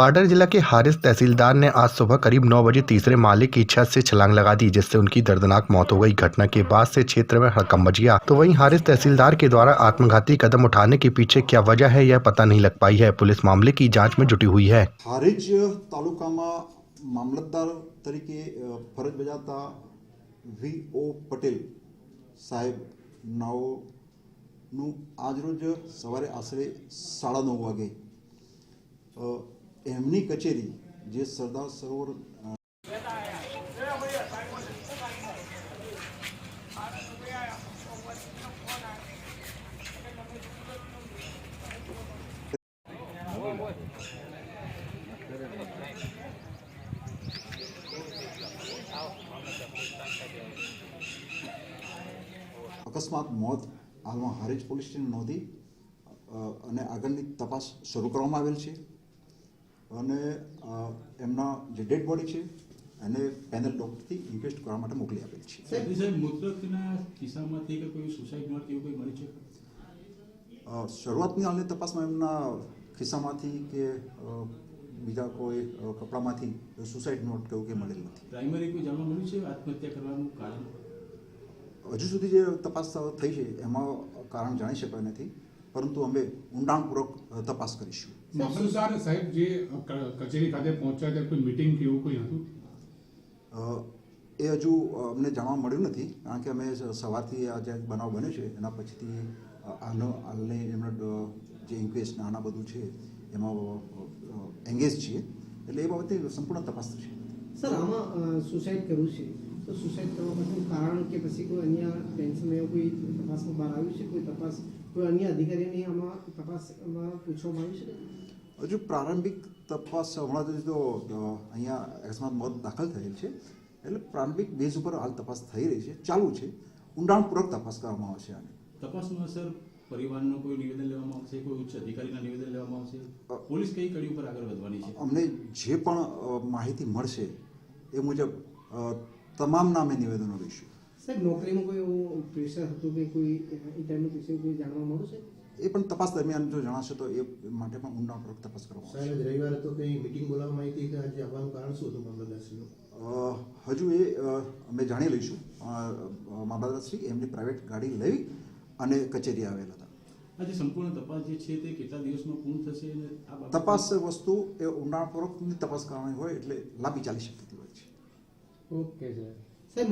पाडर जिला के हारिस तहसीलदार ने आज सुबह करीब 9 बजे तीसरे माले की छत से छलांग लगा दी, जिससे उनकी दर्दनाक मौत हो गई। घटना के बाद से क्षेत्र में हड़कंप मच गया। तो वहीं हारिस तहसीलदार के द्वारा आत्मघाती कदम उठाने के पीछे क्या वजह है, यह पता नहीं लग पाई है। पुलिस मामले की जांच में जुटी हुई है। हारीज तालुकाમાં મામલતદાર તરીકે ફરજ બજાવતા વી.ઓ. પટેલ સાહેબ નાઓનું આજરોજ સવારે આશરે 9:30 વાગે એમની કચેરી જે સરદાર સરોવર અકસ્માત મોત હાલમાં હારીજ પોલીસ સ્ટેશન નોંધી અને આગળની તપાસ શરૂ કરવામાં આવેલ છે અને એમના જે ડેડ બોડી છે એને પેનલ ડોક્ટરથી ઇન્ક્વેસ્ટ કરવા માટે મોકલી આપેલ છે। સાહેબ મૃતકના ખિસ્સામાંથી કે કોઈ સુસાઇડ નોટ એવું કંઈ મળી છે? શરૂઆતની હાલની તપાસમાં એમના ખિસ્સામાંથી કે બીજા કોઈ કપડામાંથી સુસાઇડ નોટ કે એવું કંઈ મળેલ નથી। પ્રાઇમરી કોઈ જાણવા મળ્યું છે આત્મહત્યા કરવાનું કારણ? હજુ સુધી જે તપાસ થઈ છે એમાં કારણ જાણી શકાય નથી, પરંતુ અમે ઊંડાણપૂર્વક તપાસ કરીશું। મામલતદાર સાહેબ જે કચેરી ખાતે પહોંચ્યા ત્યાં કોઈ મીટિંગ કે એવું કોઈ હતું? એ હજુ અમને જાણવા મળ્યું નથી, કારણ કે અમે સવારથી આ જે બનાવ બન્યો છે એના પછીથી હાલની એમના જે ઇન્ક્વેસ્ટ આના બધું છે એમાં એંગેજ છીએ, એટલે એ બાબતે સંપૂર્ણ તપાસ થશે। સર, આમાં સુસાઇડ કર્યું છે તો સુસાઇડ કરવા પાછળનું કારણ કે પછી કોઈ અન્ય ટેન્શન એવું કોઈ તપાસમાં બહાર આવ્યું છે? કોઈ તપાસ કોઈ અન્ય અધિકારીની આમાં તપાસમાં પૂછવામાં આવ્યું છે? હજુ પ્રારંભિક તપાસ હમણાં તો અહીંયા અકસ્માત મોત દાખલ થયેલ છે, એટલે પ્રારંભિક બેઝ ઉપર હાલ તપાસ થઈ રહી છે, ચાલુ છે। ઊંડાણપૂર્વક તપાસ કરવામાં આવશે। આને તપાસમાં સર પરિવારનું કોઈ નિવેદન લેવામાં આવશે, કોઈ ઉચ્ચ અધિકારીના નિવેદન લેવામાં આવશે? પોલીસ કઈ કડી ઉપર આગળ વધવાની છે? અમને જે પણ માહિતી મળશે એ મુજબ તમામ નામે નિવેદનો લઈશું। સાહેબ, નોકરીમાં કોઈ એવું પ્રેશર હતું કે કોઈ એ ટાઈમનું પ્રેશર કોઈ જાણવા મળ્યું છે? એ પણ તપાસ દરમિયાન જો જણાશે તો એ માટે પણ ઊંડાણપૂર્વક તપાસ કરવામાં આવશે। સાહેબ, રવિવારે તો કંઈ મીટિંગ બોલાવવામાં આવી હતી કે આજે આવવાનું કારણ શું હતું મામલતદારશ્રીનું? હજુ એ અમે જાણી લઈશું। મામલતદારશ્રી એમની પ્રાઇવેટ ગાડી લઈ અને કચેરી આવેલા હતા। આજે સંપૂર્ણ તપાસ જે છે તે કેટલા દિવસમાં પૂર્ણ થશે? અને આ તપાસ વસ્તુ એ ઊંડાણપૂર્વકની તપાસ કરવાની હોય એટલે લાંબી ચાલી શકતી હોય છે। Okay sir. સાહેબ